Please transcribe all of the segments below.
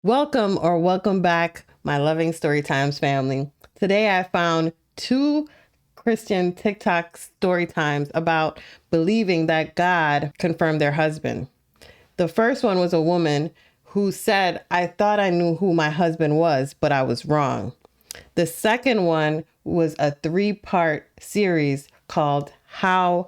Welcome back, my loving story times family. Today I found two Christian TikTok story times about believing that God confirmed their husband. The first one was a woman who said, "I thought I knew who my husband was, but I was wrong." The second one was a 3-part series called How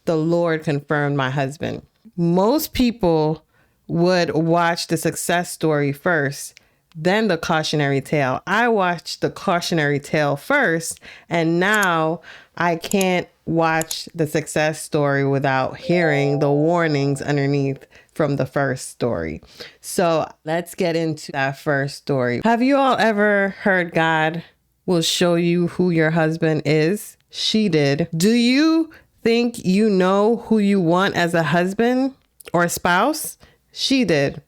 the Lord Confirmed My Husband. Most people would watch the success story first, then the cautionary tale. I watched the cautionary tale first, and now I can't watch the success story without hearing the warnings underneath from the first story. So let's get into that first story. Have you all ever heard God will show you who your husband is? She did. Do you think you know who you want as a husband or a spouse? She did.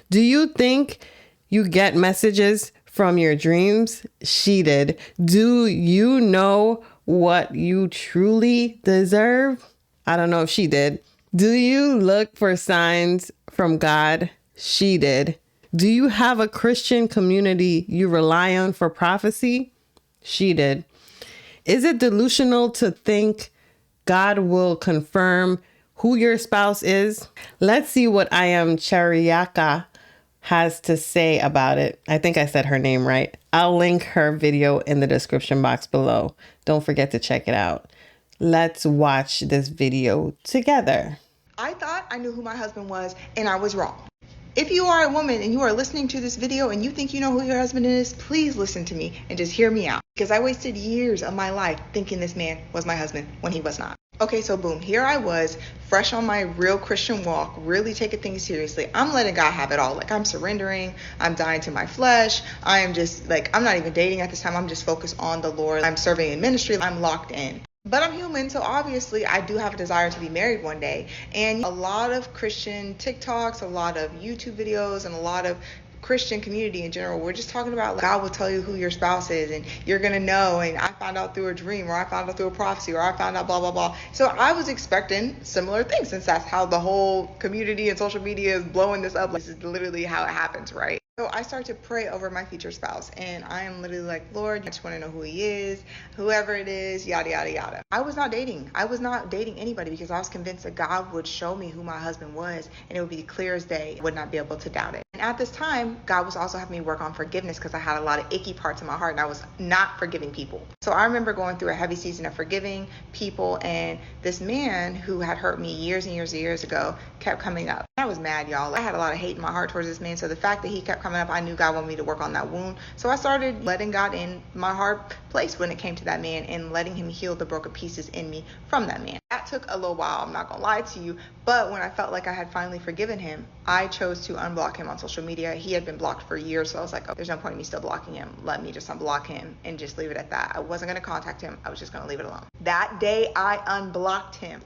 Do you think you get messages from your dreams? She did. Do you know what you truly deserve? I don't know if she did. Do you look for signs from God? She did. Do you have a Christian community you rely on for prophecy? She did. Is it delusional to think God will confirm who your spouse is? Let's see what I am Chariaka has to say about it. I think I said her name right. I'll link her video in the description box below. Don't forget to check it out. Let's watch this video together. I thought I knew who my husband was, and I was wrong. If you are a woman and you are listening to this video and you think you know who your husband is, please listen to me and just hear me out. Because I wasted years of my life thinking this man was my husband when he was not. Okay, so boom, here I was, fresh on my real Christian walk, really taking things seriously. I'm letting God have it all. Like, I'm surrendering, I'm dying to my flesh. I am just like, I'm not even dating at this time. I'm just focused on the Lord. I'm serving in ministry. I'm locked in. But I'm human, so obviously I do have a desire to be married one day. And a lot of Christian TikToks, a lot of YouTube videos, and a lot of Christian community in general, we're just talking about like, God will tell you who your spouse is and you're gonna know, and I found out through a dream, or I found out through a prophecy, or I found out blah blah blah. So I was expecting similar things, since that's how the whole community and social media is blowing this up. This is literally how it happens, right? So I start to pray over my future spouse, and I am literally like, Lord, I just want to know who he is, whoever it is, yada yada yada. I was not dating anybody because I was convinced that God would show me who my husband was, and it would be clear as day. I would not be able to doubt it. And at this time, God was also having me work on forgiveness because I had a lot of icky parts in my heart and I was not forgiving people. So I remember going through a heavy season of forgiving people, and this man who had hurt me years and years and years ago kept coming up. I was mad, y'all. I had a lot of hate in my heart towards this man, so the fact that he kept coming up, I knew God wanted me to work on that wound. So I started letting God in my heart place when it came to that man and letting him heal the broken pieces in me from that man. That took a little while, I'm not gonna lie to you, but when I felt like I had finally forgiven him, I chose to unblock him on social media. He had been blocked for years, so I was like, oh, there's no point in me still blocking him. Let me just unblock him and just leave it at that. I wasn't gonna contact him, I was just gonna leave it alone. That day I unblocked him.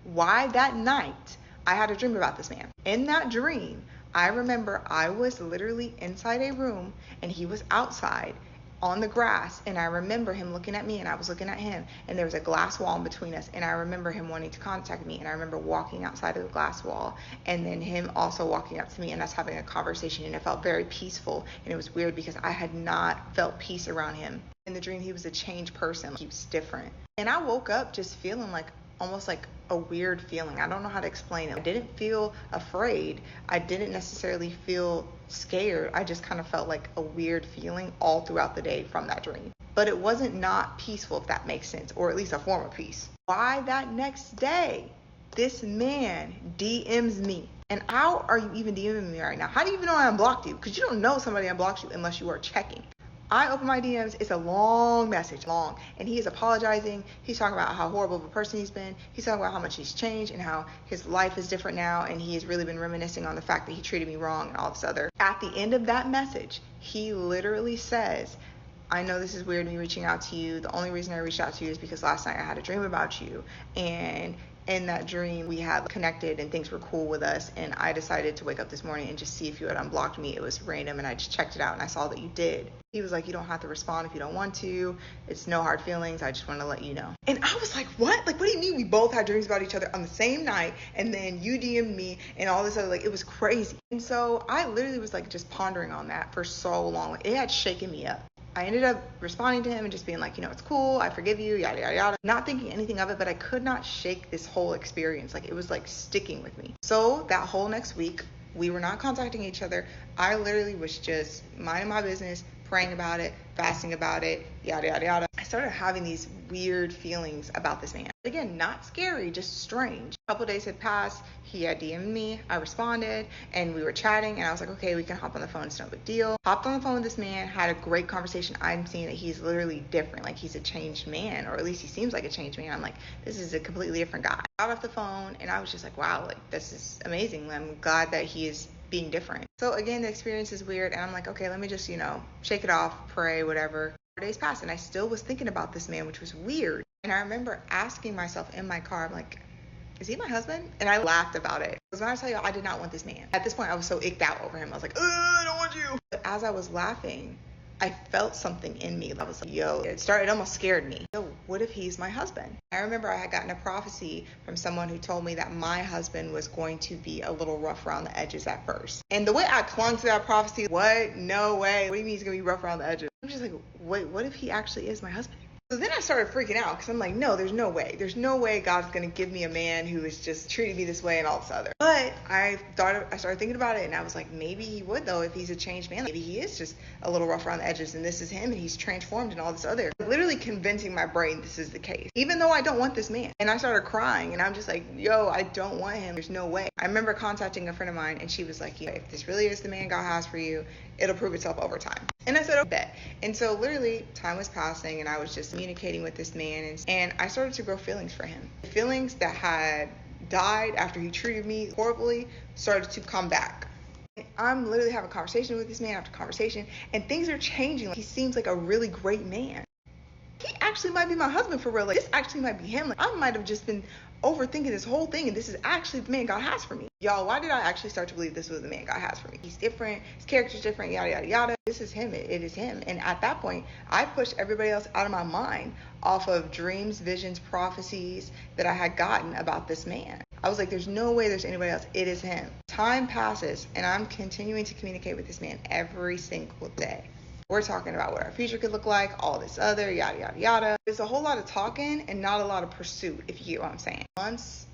Why? That night I had a dream about this man. In that dream, I remember I was literally inside a room and he was outside on the grass, and I remember him looking at me and I was looking at him, and there was a glass wall in between us, and I remember him wanting to contact me, and I remember walking outside of the glass wall and then him also walking up to me and us having a conversation, and it felt very peaceful. And it was weird because I had not felt peace around him. In the dream, he was a changed person. He was different, and I woke up just feeling like almost like a weird feeling. I don't know how to explain it. I didn't feel afraid. I didn't necessarily feel scared. I just kind of felt like a weird feeling all throughout the day from that dream. But it wasn't not peaceful, if that makes sense, or at least a form of peace. Why that next day, this man DMs me. And how are you even DMing me right now? How do you even know I unblocked you? Because you don't know somebody unblocks you unless you are checking. I open my DMs, it's a long message, and he is apologizing. He's talking about how horrible of a person he's been. He's talking about how much he's changed and how his life is different now, and he has really been reminiscing on the fact that he treated me wrong and all this other. At the end of that message, he literally says, I know this is weird me reaching out to you. The only reason I reached out to you is because last night I had a dream about you, and in that dream we had connected and things were cool with us, and I decided to wake up this morning and just see if you had unblocked me. It was random and I just checked it out and I saw that you did. He was like, you don't have to respond if you don't want to. It's no hard feelings. I just want to let you know. And I was like, what? Like, what do you mean we both had dreams about each other on the same night? And then you DM'd me and all this other, like, it was crazy. And so I literally was like just pondering on that for so long. Like, it had shaken me up. I ended up responding to him and just being like, it's cool. I forgive you, yada, yada, yada. Not thinking anything of it, but I could not shake this whole experience. Like, it was like sticking with me. So that whole next week, we were not contacting each other. I literally was just minding my business, praying about it, fasting about it, yada, yada, yada. I started having these weird feelings about this man. Again, not scary, just strange. A couple days had passed. He had DM'd me. I responded and we were chatting and I was like, okay, we can hop on the phone. It's no big deal. Hopped on the phone with this man, had a great conversation. I'm seeing that he's literally different. Like, he's a changed man, or at least he seems like a changed man. I'm like, this is a completely different guy. Got off the phone and I was just like, wow, like, this is amazing. I'm glad that he is being different. So again, the experience is weird and I'm like, okay, let me just, shake it off, pray, whatever. 4 days passed and I still was thinking about this man, which was weird. And I remember asking myself in my car, I'm like, is he my husband? And I laughed about it. Because when I tell you, I did not want this man. At this point, I was so icked out over him. I was like, I don't want you. But as I was laughing, I felt something in me. I was like, it almost scared me. What if he's my husband? I remember I had gotten a prophecy from someone who told me that my husband was going to be a little rough around the edges at first. And the way I clung to that prophecy, what? No way. What do you mean he's going to be rough around the edges? I'm just like, wait, what if he actually is my husband? So then I started freaking out because I'm like, no, there's no way. There's no way God's going to give me a man who is just treating me this way and all this other. But I started thinking about it and I was like, maybe he would though if he's a changed man. Maybe he is just a little rough around the edges and this is him and he's transformed and all this other. Literally convincing my brain this is the case. Even though I don't want this man. And I started crying and I'm just like, I don't want him. There's no way. I remember contacting a friend of mine and she was like, if this really is the man God has for you, it'll prove itself over time. And I said, bet. And so literally time was passing and I was just communicating with this man and I started to grow feelings for him. The feelings that had died after he treated me horribly started to come back. And I'm literally having conversation with this man after conversation and things are changing. He seems like a really great man. He actually might be my husband for real. Like, this actually might be him. Like, I might have just been overthinking this whole thing and this is actually the man God has for me. Y'all, why did I actually start to believe this was the man God has for me? He's different, his character's different, yada yada yada. This is him. It is him. And at that point, I pushed everybody else out of my mind off of dreams, visions, prophecies that I had gotten about this man. I was like, there's no way there's anybody else. It is him. Time passes and I'm continuing to communicate with this man every single day. We're talking about what our future could look like, all this other, yada, yada, yada. There's a whole lot of talking and not a lot of pursuit, if you get what I'm saying. Months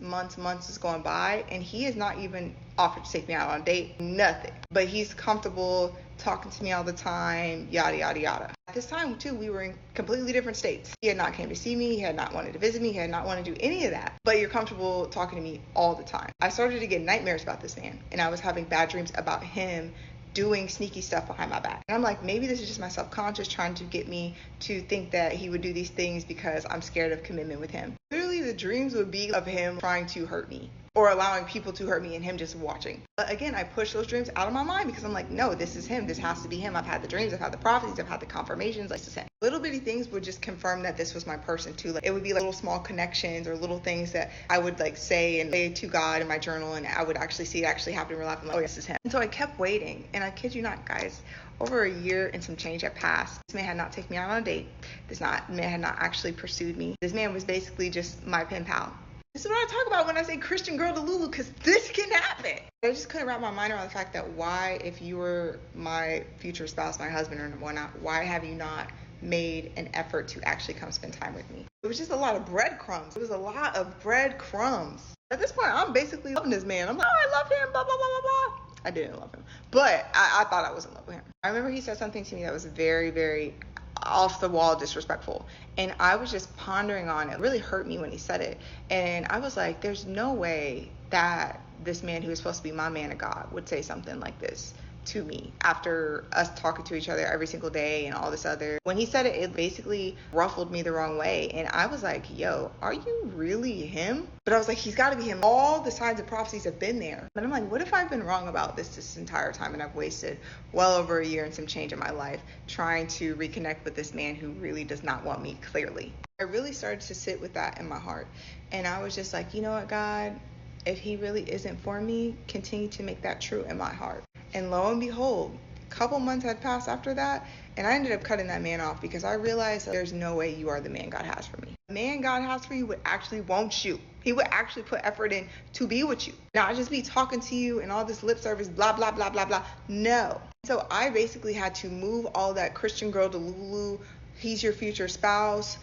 is going by, and he has not even offered to take me out on a date, nothing. But he's comfortable talking to me all the time, yada, yada, yada. At this time, too, we were in completely different states. He had not came to see me, he had not wanted to visit me, he had not wanted to do any of that. But you're comfortable talking to me all the time. I started to get nightmares about this man, and I was having bad dreams about him doing sneaky stuff behind my back. And I'm like, maybe this is just my subconscious trying to get me to think that he would do these things because I'm scared of commitment with him. Literally, the dreams would be of him trying to hurt me or allowing people to hurt me and him just watching. But again, I push those dreams out of my mind because I'm like, no, this is him. This has to be him. I've had the dreams, I've had the prophecies, I've had the confirmations. Like, this is him. Little bitty things would just confirm that this was my person too. Like, it would be like little small connections or little things that I would like say to God in my journal, and I would actually see it actually happen in real life. I'm like, oh, yes, this is him. And so I kept waiting, and I kid you not, guys, over a year and some change had passed. This man had not taken me out on a date. This man had not actually pursued me. This man was basically just my pen pal. This is what I talk about when I say Christian girl to Lulu, because this can happen. I just couldn't wrap my mind around the fact that why, if you were my future spouse, my husband or whatnot, why have you not made an effort to actually come spend time with me? It was just a lot of breadcrumbs. It was a lot of breadcrumbs. At this point, I'm basically loving this man. I'm like, oh, I love him, blah, blah, blah, blah, blah. I didn't love him, but I thought I was in love with him. I remember he said something to me that was very, very off the wall disrespectful, and I was just pondering on it. It really hurt me when he said it, and I was like, there's no way that this man who is supposed to be my man of God would say something like this to me after us talking to each other every single day and all this other. When he said it, it basically ruffled me the wrong way, and I was like, yo, are you really him? But I was like, he's got to be him. All the signs and prophecies have been there. But I'm like, what if I've been wrong about this entire time, and I've wasted well over a year and some change in my life trying to reconnect with this man who really does not want me, clearly. I I really started to sit with that in my heart. And I was just like, you know what, God, if he really isn't for me, continue to make that true in my heart. And lo and behold, a couple months had passed after that, and I ended up cutting that man off because I realized that there's no way you are the man God has for me. The man God has for you would actually want you. He would actually put effort in to be with you. Not just be talking to you and all this lip service, blah, blah, blah, blah, blah. No. So I basically had to move all that Christian girl to Lulu, he's your future spouse,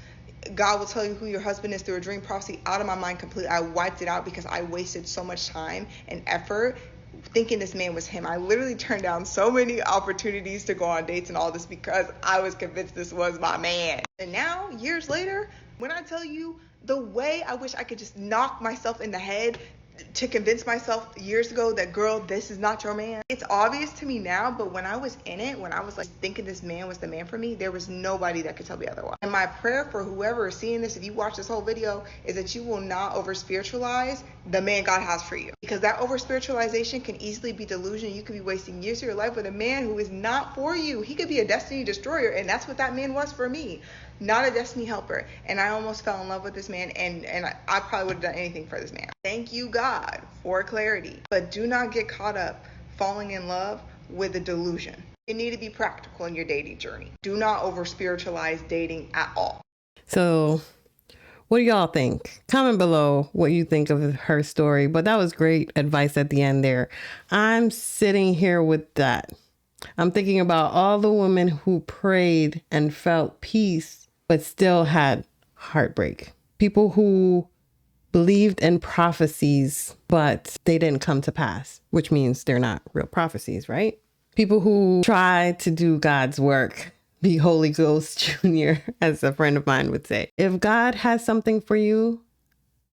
God will tell you who your husband is through a dream prophecy, out of my mind completely. I wiped it out because I wasted so much time and effort thinking this man was him. I literally turned down so many opportunities to go on dates and all this because I was convinced this was my man. And now, years later, when I tell you the way I wish I could just knock myself in the head to convince myself years ago that, girl, this is not your man. It's obvious to me now, but when I was in it, when I was like thinking this man was the man for me, there was nobody that could tell me otherwise. And my prayer for whoever is seeing this, if you watch this whole video, is that you will not over spiritualize the man God has for you, because that over spiritualization can easily be delusion. You could be wasting years of your life with a man who is not for you. He could be a destiny destroyer, and that's what that man was for me. Not a destiny helper. And I almost fell in love with this man, and I probably would have done anything for this man. Thank you, God, for clarity. But do not get caught up falling in love with a delusion. You need to be practical in your dating journey. Do not over spiritualize dating at all. So what do y'all think? Comment below what you think of her story. But that was great advice at the end there. I'm sitting here with that. I'm thinking about all the women who prayed and felt peace but still had heartbreak. People who believed in prophecies, but they didn't come to pass, which means they're not real prophecies, right? People who try to do God's work, be Holy Ghost Jr., as a friend of mine would say. If God has something for you,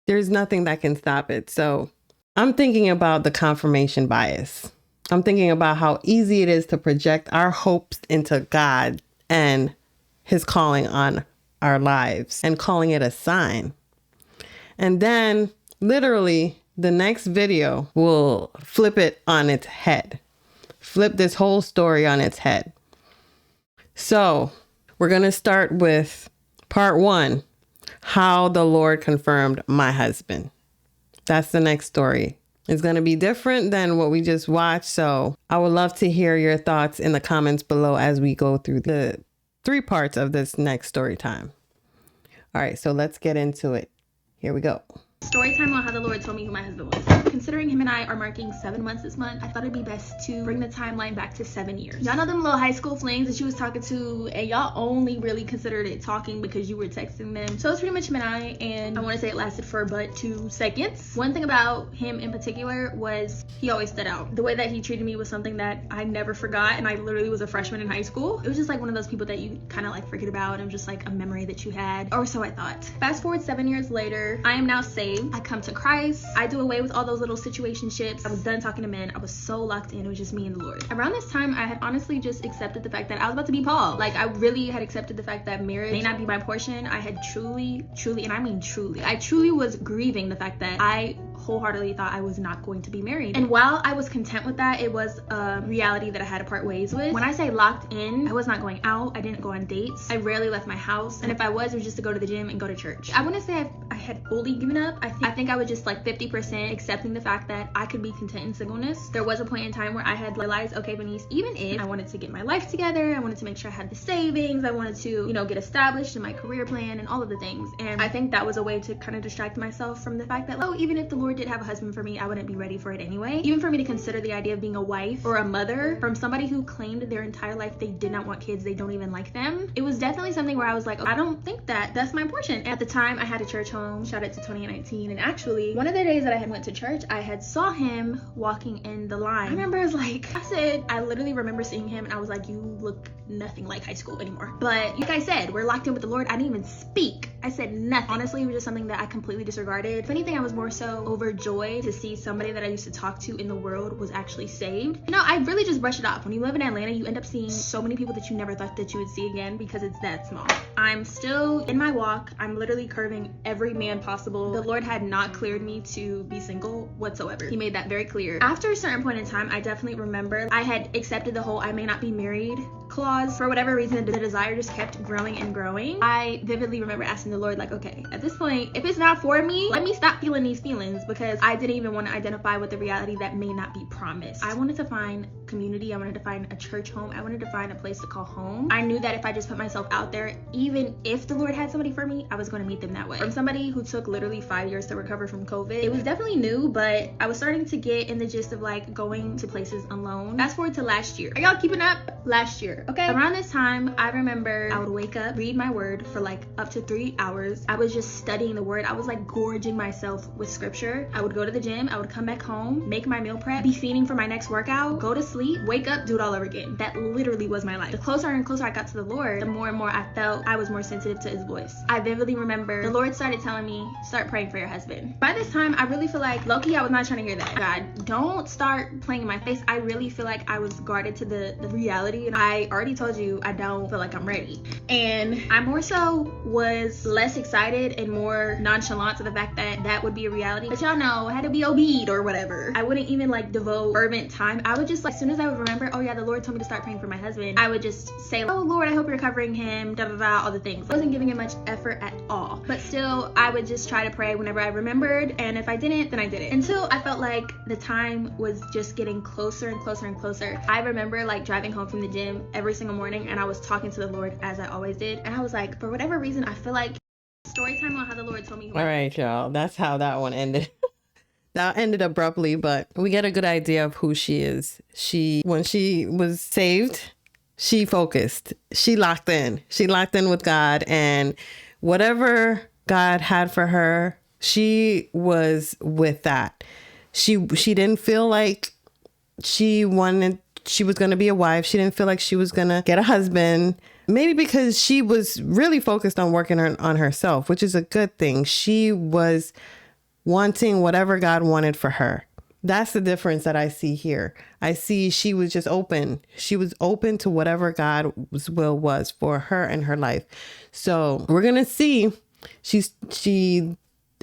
there's nothing that can stop it. So I'm thinking about the confirmation bias. I'm thinking about how easy it is to project our hopes into God and his calling on our lives and calling it a sign. And then literally the next video will flip it on its head, flip this whole story on its head. So we're going to start with part 1, how the Lord confirmed my husband. That's the next story. It's going to be different than what we just watched. So I would love to hear your thoughts in the comments below as we go through the 3 parts of this next story time. All right, so let's get into it. Here we go. Story time on how the Lord told me who my husband was. Considering him and I are marking 7 months this month, I thought it'd be best to bring the timeline back to 7 years. Y'all know them little high school flings that you was talking to, and y'all only really considered it talking because you were texting them. So it's pretty much him and I want to say it lasted for but 2 seconds. One thing about him in particular was he always stood out. The way that he treated me was something that I never forgot, and I literally was a freshman in high school. It was just like one of those people that you kind of like forget about, and just like a memory that you had, or so I thought. Fast forward 7 years later, I am now saved. I come to Christ. I do away with all those little situationships. I was done talking to men. I was so locked in. It was just me and the Lord. Around this time, I had honestly just accepted the fact that I was about to be Paul. Like, I really had accepted the fact that marriage may not be my portion. I had truly, and I mean truly, I truly was grieving the fact that I wholeheartedly thought I was not going to be married. And while I was content with that, it was a reality that I had to part ways with. When I say locked in, I was not going out. I didn't go on dates. I rarely left my house. And if I was, it was just to go to the gym and go to church. I wouldn't say I had fully given up. I think I was just like 50% accepting the fact that I could be content in singleness. There was a point in time where I had realized, okay, Venice, even if I wanted to get my life together, I wanted to make sure I had the savings, I wanted to, get established in my career plan and all of the things. And I think that was a way to kind of distract myself from the fact that, even if the Lord did have a husband for me, I wouldn't be ready for it anyway. Even for me to consider the idea of being a wife or a mother from somebody who claimed their entire life they did not want kids, they don't even like them, it was definitely something where I was like, I don't think that's my portion. At the time, I had a church home, shout out to 2019, and actually one of the days that I had went to church, I had saw him walking in the line. I remember I literally remember seeing him and I was like, you look nothing like high school anymore. But like I said, we're locked in with the Lord. I didn't even speak. I said nothing. Honestly, it was just something that I completely disregarded. If anything, I was more so over overjoyed to see somebody that I used to talk to in the world was actually saved. You know, I really just brushed it off. When you live in Atlanta, you end up seeing so many people that you never thought that you would see again because it's that small. I'm still in my walk. I'm literally curving every man possible. The Lord had not cleared me to be single whatsoever. He made that very clear. After a certain point in time, I definitely remember I had accepted the whole I may not be married clause. For whatever reason, the desire just kept growing and growing. I vividly remember asking the Lord, like, okay, at this point, if it's not for me, let me stop feeling these feelings, because I didn't even want to identify with the reality that may not be promised. I wanted to find community. I wanted to find a church home. I wanted to find a place to call home. I knew that if I just put myself out there, even if the Lord had somebody for me, I was going to meet them that way. From somebody who took literally 5 years to recover from COVID, it was definitely new, but I was starting to get in the gist of like going to places alone. Fast forward to last year. Are y'all keeping up? Last year, okay? Around this time, I remember I would wake up, read my word for like up to 3 hours. I was just studying the word. I was like gorging myself with scripture. I would go to the gym. I would come back home, make my meal prep, be feeding for my next workout, go to sleep, wake up, do it all over again. That literally was my life. The closer and closer I got to the Lord, the more and more I felt I was more sensitive to his voice. I vividly remember the Lord started telling me, start praying for your husband. By this time, I really feel like, low-key, I was not trying to hear that. God, don't start playing in my face. I really feel like I was guarded to the reality, and I already told you I don't feel like I'm ready. And I more so was less excited and more nonchalant to the fact that that would be a reality. But y'all know, I had to be obedient or whatever. I wouldn't even like devote fervent time. I would just like, as soon as I would remember, oh yeah, the Lord told me to start praying for my husband, I would just say, oh Lord, I hope you're covering him, da da da, all the things. I wasn't giving it much effort at all. But still, I would just try to pray whenever I remembered, and if I didn't, then I didn't. Until I felt like the time was just getting closer and closer and closer. I remember like driving home from the gym every single morning, and I was talking to the Lord as I always did. And I was like, for whatever reason, I feel like story time on how the Lord told me. All right, y'all. That's how that one ended. That ended abruptly, but we get a good idea of who she is. When she was saved, she focused. She locked in. She locked in with God, and whatever God had for her, she was with that. She didn't feel like she was going to be a wife. She didn't feel like she was going to get a husband. Maybe because she was really focused on working on herself, which is a good thing. She was wanting whatever God wanted for her. That's the difference that I see here. I see she was just open. She was open to whatever God's will was for her and her life. So we're going to see she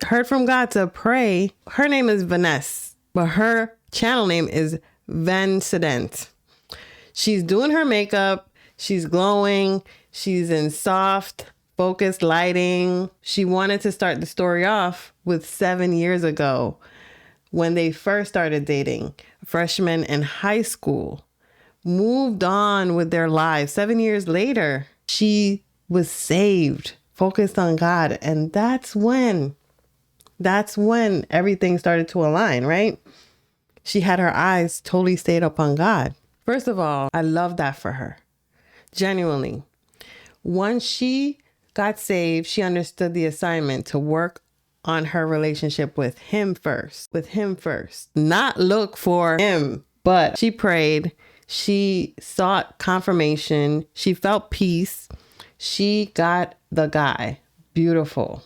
heard from God to pray. Her name is Vanessa, but her channel name is Vancident. She's doing her makeup. She's glowing. She's in soft, focused lighting. She wanted to start the story off with 7 years ago when they first started dating, freshmen in high school, moved on with their lives. 7 years later, she was saved, focused on God. And that's when everything started to align, right? She had her eyes totally stayed up on God. First of all, I love that for her. Genuinely. Once she got saved, she understood the assignment to work on her relationship with him first. Not look for him, but she prayed. She sought confirmation. She felt peace. She got the guy. Beautiful.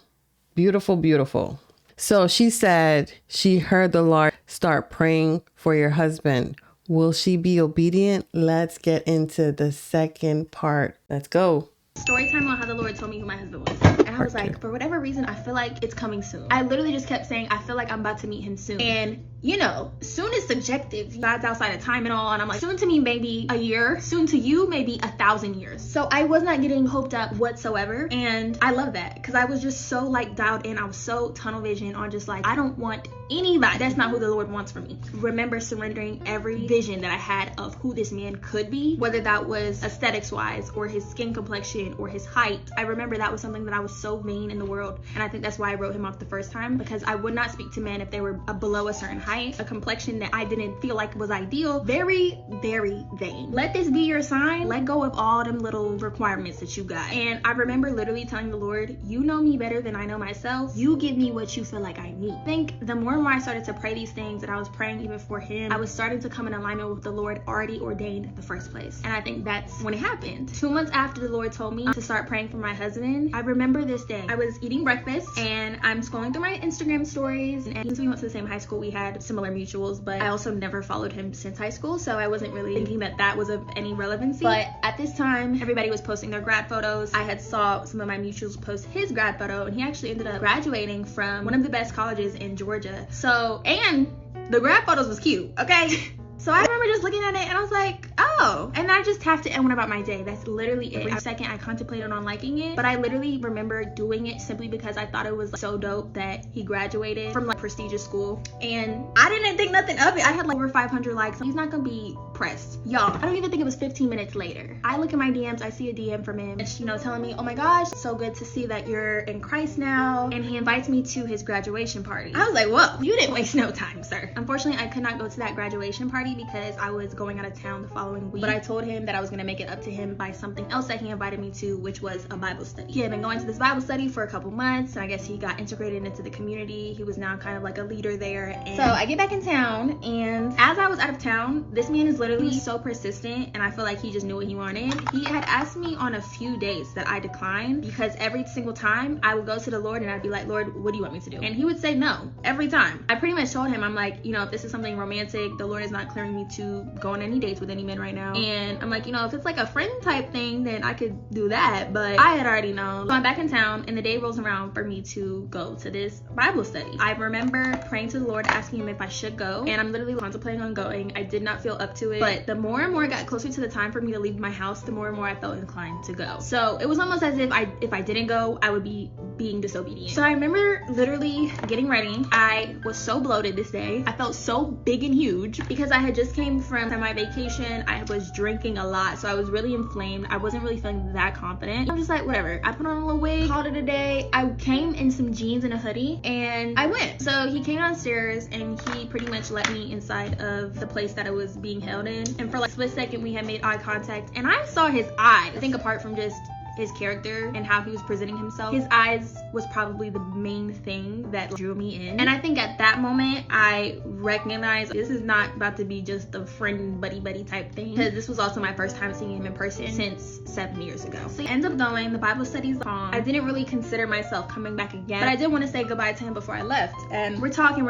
Beautiful, beautiful. So she said she heard the Lord, start praying for your husband. Will she be obedient? Let's get into the second part. Let's go. Story time on how the Lord told me who my husband was. And I was like, for whatever reason, I feel like it's coming soon. I literally just kept saying, I feel like I'm about to meet him soon. And you know, soon is subjective. God's outside of time and all. And I'm like, soon to me, maybe a year. Soon to you, maybe 1,000 years. So I was not getting hoped up whatsoever. And I love that because I was just so like dialed in. I was so tunnel vision on just like, I don't want anybody. That's not who the Lord wants for me. Remember surrendering every vision that I had of who this man could be, whether that was aesthetics wise or his skin complexion or his height. I remember that was something that I was so vain in the world. And I think that's why I wrote him off the first time, because I would not speak to men if they were below a certain height. a complexion that I didn't feel like was ideal. Very, very vain. Let this be your sign. Let go of all them little requirements that you got. And I remember literally telling the Lord, you know me better than I know myself. You give me what you feel like I need. I think the more and more I started to pray these things, and I was praying even for him, I was starting to come in alignment with the Lord already ordained in the first place. And I think that's when it happened. 2 months after the Lord told me to start praying for my husband, I remember this day. I was eating breakfast and I'm scrolling through my Instagram stories, and since we went to the same high school, we had similar mutuals, but I also never followed him since high school, so I wasn't really thinking that that was of any relevancy. But at this time, everybody was posting their grad photos. I had saw some of my mutuals post his grad photo, and he actually ended up graduating from one of the best colleges in Georgia. So, and the grad photos was cute, okay? So I remember just looking at it and I was like, oh, and I just tapped it and went about my day. That's literally it. For a second, I contemplated on liking it, but I literally remember doing it simply because I thought it was so dope that he graduated from like prestigious school, and I didn't think nothing of it. I had like over 500 likes. He's not gonna be pressed. Y'all, I don't even think it was 15 minutes later. I look at my DMs, I see a DM from him, and you know, telling me, oh my gosh, so good to see that you're in Christ now, and he invites me to his graduation party. I was like, whoa, you didn't waste no time, sir. Unfortunately, I could not go to that graduation party because I was going out of town the following week, but I told him that I was going to make it up to him by something else that he invited me to, which was a Bible study. He had been going to this Bible study for a couple months, and I guess he got integrated into the community. He was now kind of like a leader there. And so I get back in town, and as I was out of town, this man is literally so persistent, and I feel like he just knew what he wanted. He had asked me on a few dates that I declined because every single time I would go to the Lord and I'd be like, Lord, what do you want me to do? And he would say no every time. I pretty much told him, I'm like, you know, if this is something romantic, the Lord is not clearing me to go on any dates with any men right now. And I'm like, you know, if it's like a friend type thing, then I could do that. But I had already known. So I'm back in town, and the day rolls around for me to go to this Bible study. I remember praying to the Lord, asking him if I should go, and I'm literally contemplating on going. I did not feel up to it, but the more and more it got closer to the time for me to leave my house, the more and more I felt inclined to go. So it was almost as if I didn't go, I would be being disobedient. So I remember literally getting ready. I was so bloated this day. I felt so big and huge because I had just came from my vacation. I was drinking a lot, so I was really inflamed. I wasn't really feeling that confident. I'm just like, whatever. I put on a little wig, called it a day. I came in some jeans and a hoodie, and I went. So he came downstairs, and he pretty much let me inside of the place that I was being held in. And for like a split second, we had made eye contact, and I saw his eyes. I think apart from just his character and how he was presenting himself, his eyes was probably the main thing that drew me in. And I think at that moment I recognized this is not about to be just a friend buddy type thing, because this was also my first time seeing him in person since 7 years ago. So he ends up going, the Bible study's on. I didn't really consider myself coming back again, but I did want to say goodbye to him before I left. And we're talking.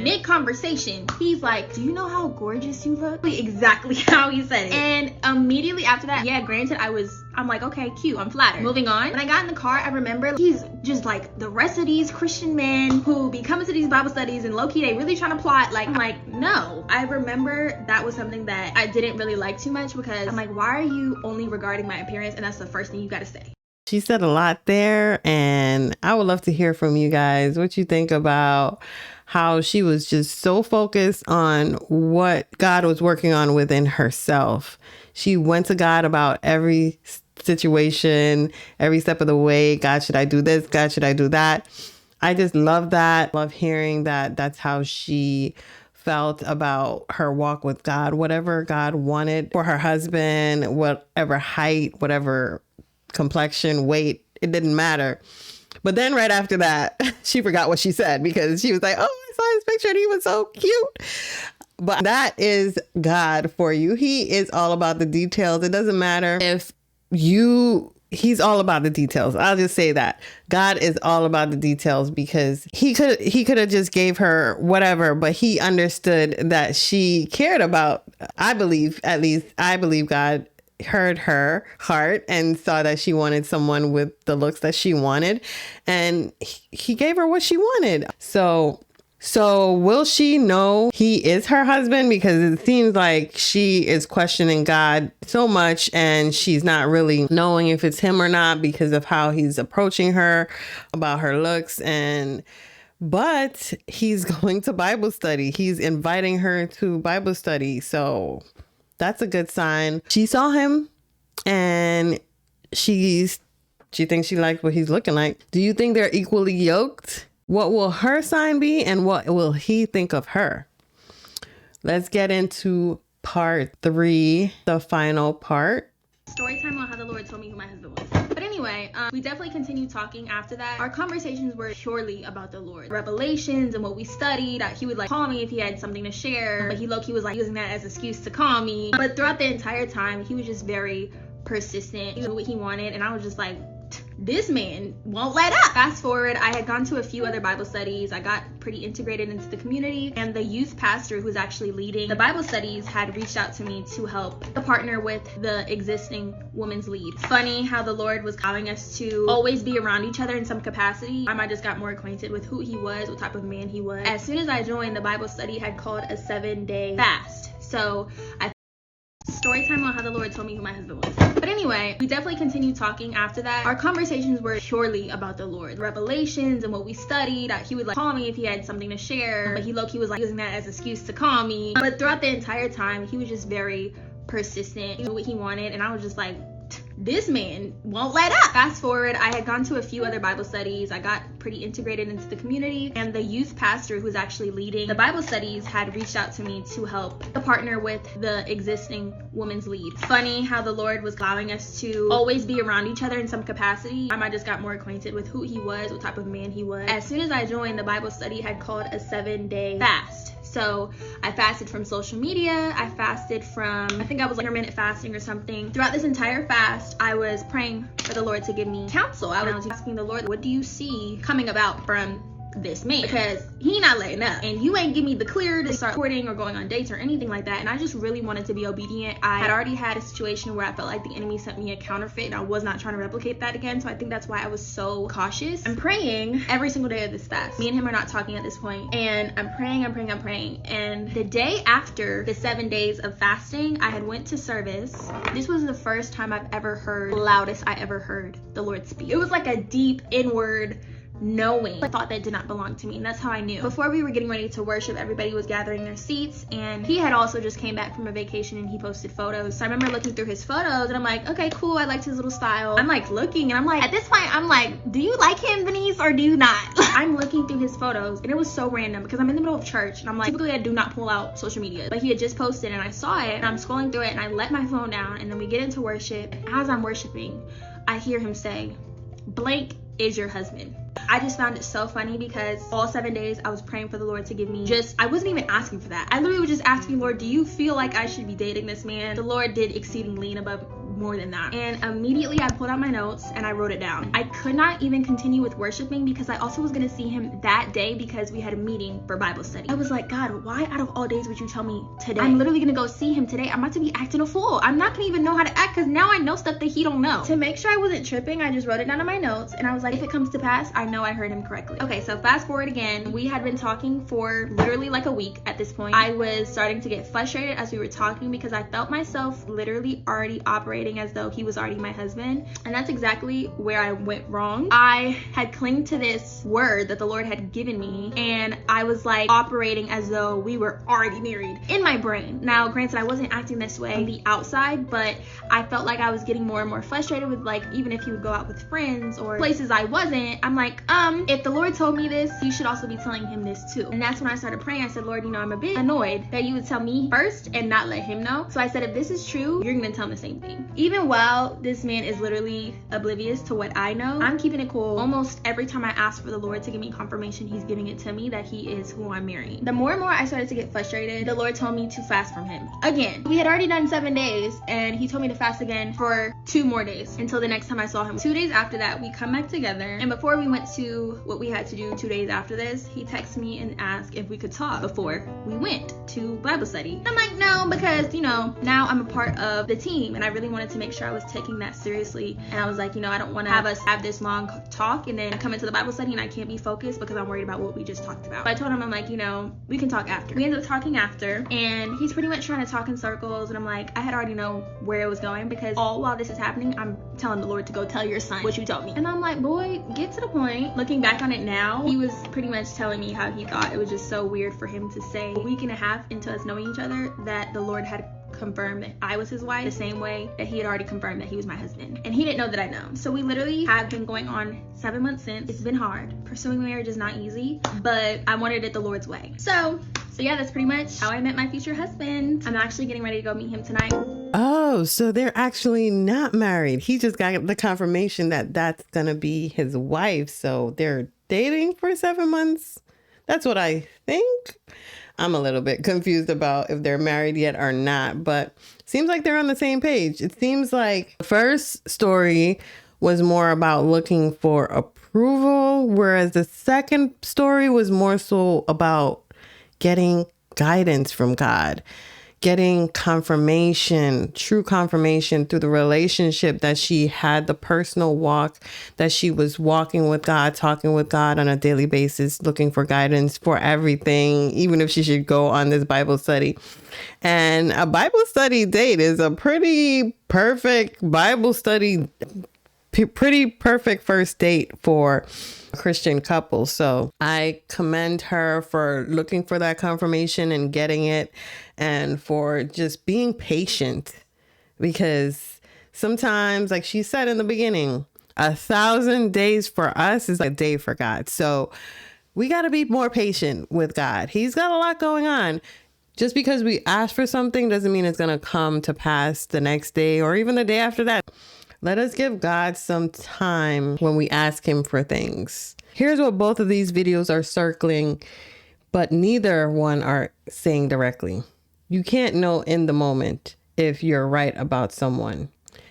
Mid conversation, he's like, do you know how gorgeous you look? Exactly how he said it. And immediately after that, yeah, granted, I'm like, okay, cute, I'm flattered. Moving on. When I got in the car, I remember he's just like the rest of these Christian men who be coming to these Bible studies and low-key they really trying to plot. Like, I'm like, no. I remember that was something that I didn't really like too much, because I'm like, why are you only regarding my appearance, and that's the first thing you gotta say? She said a lot there, and I would love to hear from you guys what you think about how she was just so focused on what God was working on within herself. She went to God about every situation, every step of the way. God, should I do this? God, should I do that? I just love that. Love hearing that that's how she felt about her walk with God. Whatever God wanted for her husband, whatever height, whatever complexion, weight, it didn't matter. But then right after that, she forgot what she said, because she was like, oh, I saw his picture and he was so cute. But that is God for you. He is all about the details. It doesn't matter if he's all about the details. I'll just say that God is all about the details, because he could have just gave her whatever, but he understood that she cared about, I believe God heard her heart and saw that she wanted someone with the looks that she wanted, and he gave her what she wanted. So will she know he is her husband? Because it seems like she is questioning God so much, and she's not really knowing if it's him or not because of how he's approaching her about her looks. But he's going to Bible study. He's inviting her to Bible study. So that's a good sign. She saw him, and she thinks she likes what he's looking like. Do you think they're equally yoked? What will her sign be, and what will he think of her? Let's get into part 3, the final part. Story time on how the Lord told me who my husband was. But anyway, we definitely continued talking after that. Our conversations were purely about the Lord, revelations and what we studied. He would like call me if he had something to share, but he low-key was like using that as an excuse to call me. But throughout the entire time, he was just very persistent. He knew what he wanted, and I was just like, this man won't let up. Fast forward, I had gone to a few other Bible studies. I got pretty integrated into the community, and the youth pastor who's actually leading the Bible studies had reached out to me to help partner with the existing women's lead. Funny how the Lord was calling us to always be around each other in some capacity. I just got more acquainted with who he was, what type of man he was. As soon as I joined, the Bible study had called a 7-day fast. So story time on how the Lord told me who my husband was. But anyway, we definitely continued talking after that. Our conversations were purely about the Lord, revelations and what we studied. He would like call me if he had something to share, but he low-key was like using that as an excuse to call me. But throughout the entire time, he was just very persistent. He knew what he wanted, and I was just like, this man won't let up. Fast forward, I had gone to a few other Bible studies. I got pretty integrated into the community, and the youth pastor who's actually leading the Bible studies had reached out to me to help partner with the existing women's lead. Funny how the Lord was allowing us to always be around each other in some capacity. I just got more acquainted with who he was, what type of man he was. As soon as I joined, the Bible study had called a 7-day fast. So I fasted from social media. I fasted from, I think I was like intermittent fasting or something. Throughout this entire fast, I was praying for the Lord to give me counsel. I was asking the Lord, what do you see coming about from this man? Because he not letting up, and you ain't give me the clear to start courting or going on dates or anything like that. And I just really wanted to be obedient. I had already had a situation where I felt like the enemy sent me a counterfeit, and I was not trying to replicate that again. So I think that's why I was so cautious. I'm praying every single day of this fast. Me and him are not talking at this point, and I'm praying. And the day after the 7 days of fasting, I had went to service. This was the first time I've ever heard the loudest I ever heard the Lord speak. It was like a deep inward knowing, a thought that did not belong to me, and that's how I knew. Before we were getting ready to worship, everybody was gathering their seats, and he had also just came back from a vacation, and he posted photos. So I remember looking through his photos, and I'm like, okay, cool, I liked his little style. I'm like looking, and I'm like, at this point, I'm like, do you like him, Denise, or do you not? I'm looking through his photos, and it was so random because I'm in the middle of church, and I'm like, typically I do not pull out social media, but he had just posted, and I saw it, and I'm scrolling through it, and I let my phone down, and then we get into worship, and as I'm worshiping, I hear him say, blank is your husband. I just found it so funny because all 7 days I was praying for the Lord to give me I wasn't even asking for that. I literally was just asking, Lord, do you feel like I should be dating this man? The Lord did exceedingly and above more than that. And immediately I pulled out my notes and I wrote it down. I could not even continue with worshiping because I also was going to see him that day because we had a meeting for Bible study. I was like, God, why out of all days would you tell me today? I'm literally going to go see him today. I'm about to be acting a fool. I'm not going to even know how to act because now I know stuff that he don't know. To make sure I wasn't tripping, I just wrote it down in my notes and I was like, if it comes to pass, I know I heard him correctly. Okay, so fast forward again. We had been talking for literally like a week at this point. I was starting to get frustrated as we were talking because I felt myself literally already operating as though he was already my husband, and that's exactly where I went wrong. I had clinged to this word that the Lord had given me, and I was like operating as though we were already married in my brain. Now, granted, I wasn't acting this way on the outside, but I felt like I was getting more and more frustrated with, like, even if he would go out with friends or places I wasn't, I'm like, if the Lord told me this, you should also be telling him this too. And that's when I started praying. I said, Lord, I'm a bit annoyed that you would tell me first and not let him know. So I said, if this is true, you're gonna tell him the same thing. Even while this man is literally oblivious to what I know, I'm keeping it cool. Almost every time I ask for the Lord to give me confirmation, he's giving it to me that he is who I'm marrying. The more and more I started to get frustrated, the Lord told me to fast from him again. We had already done 7 days, and he told me to fast again for 2 more days until the next time I saw him. 2 days after that, we come back together, and before we went to what we had to do 2 days after this, he texted me and asked if we could talk before we went to Bible study. I'm like, no, because now I'm a part of the team, and I really wanted to make sure I was taking that seriously. And I was like, I don't want to have us have this long talk and then come into the Bible study and I can't be focused because I'm worried about what we just talked about. So I told him, I'm like, we can talk after. We ended up talking after, and he's pretty much trying to talk in circles, and I'm like, I had already know where it was going because all while this is happening, I'm telling the Lord to go tell your son what you told me. And I'm like, boy, get to the point. Looking back on it now, he was pretty much telling me how he thought it was just so weird for him to say a week and a half into us knowing each other that the Lord had confirm that I was his wife the same way that he had already confirmed that he was my husband. And he didn't know that I'd known. So we literally have been going on 7 months since. It's been hard. Pursuing marriage is not easy, but I wanted it the Lord's way. So yeah, that's pretty much how I met my future husband. I'm actually getting ready to go meet him tonight. Oh, so they're actually not married. He just got the confirmation that that's going to be his wife. So they're dating for 7 months. That's what I think. I'm a little bit confused about if they're married yet or not, but seems like they're on the same page. It seems like the first story was more about looking for approval, whereas the second story was more so about getting guidance from God, getting confirmation, true confirmation through the relationship that she had, the personal walk that she was walking with God, talking with God on a daily basis, looking for guidance for everything, even if she should go on this Bible study. And a Bible study date is a pretty perfect Bible study, pretty perfect first date for a Christian couple. So I commend her for looking for that confirmation and getting it, and for just being patient, because sometimes, like she said in the beginning, 1,000 days for us is a day for God. So we got to be more patient with God. He's got a lot going on. Just because we ask for something doesn't mean it's going to come to pass the next day or even the day after that. Let us give God some time when we ask him for things. Here's what both of these videos are circling, but neither one are saying directly. You can't know in the moment if you're right about someone.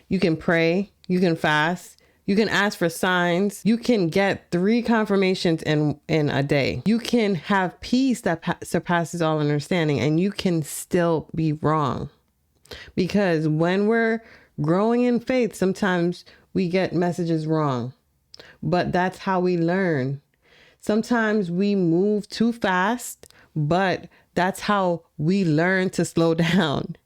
You can pray, you can fast, you can ask for signs, you can get 3 confirmations in a day. You can have peace that surpasses all understanding, and you can still be wrong. Because when we're growing in faith, sometimes we get messages wrong, but that's how we learn. Sometimes we move too fast, but that's how we learn to slow down.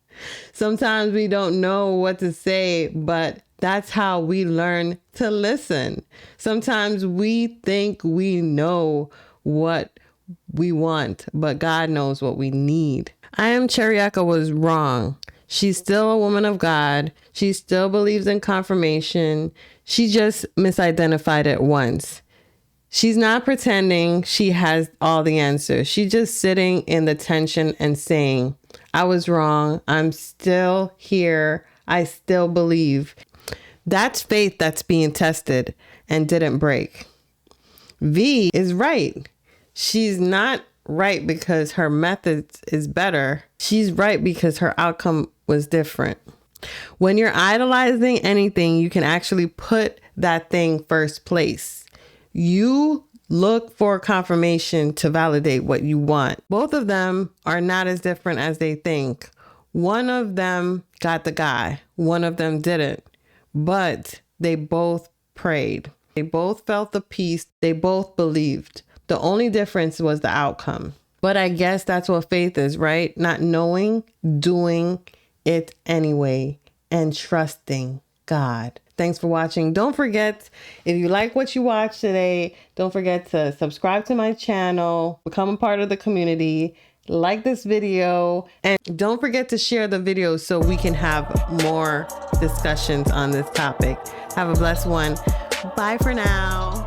Sometimes we don't know what to say, but that's how we learn to listen. Sometimes we think we know what we want, but God knows what we need. I Am Cheriaka was wrong. She's still a woman of God. She still believes in confirmation. She just misidentified it once. She's not pretending she has all the answers. She's just sitting in the tension and saying, I was wrong. I'm still here. I still believe. That's faith that's being tested and didn't break. V is right. She's not right because her methods is better. She's right because her outcome was different. When you're idolizing anything, you can actually put that thing first place. You look for confirmation to validate what you want. Both of them are not as different as they think. One of them got the guy. One of them didn't. But they both prayed. They both felt the peace. They both believed. The only difference was the outcome. But I guess that's what faith is, right? Not knowing, doing it anyway, and trusting God. Thanks for watching. Don't forget, if you like what you watched today, don't forget to subscribe to my channel, become a part of the community, like this video, and don't forget to share the video so we can have more discussions on this topic. Have a blessed one. Bye for now.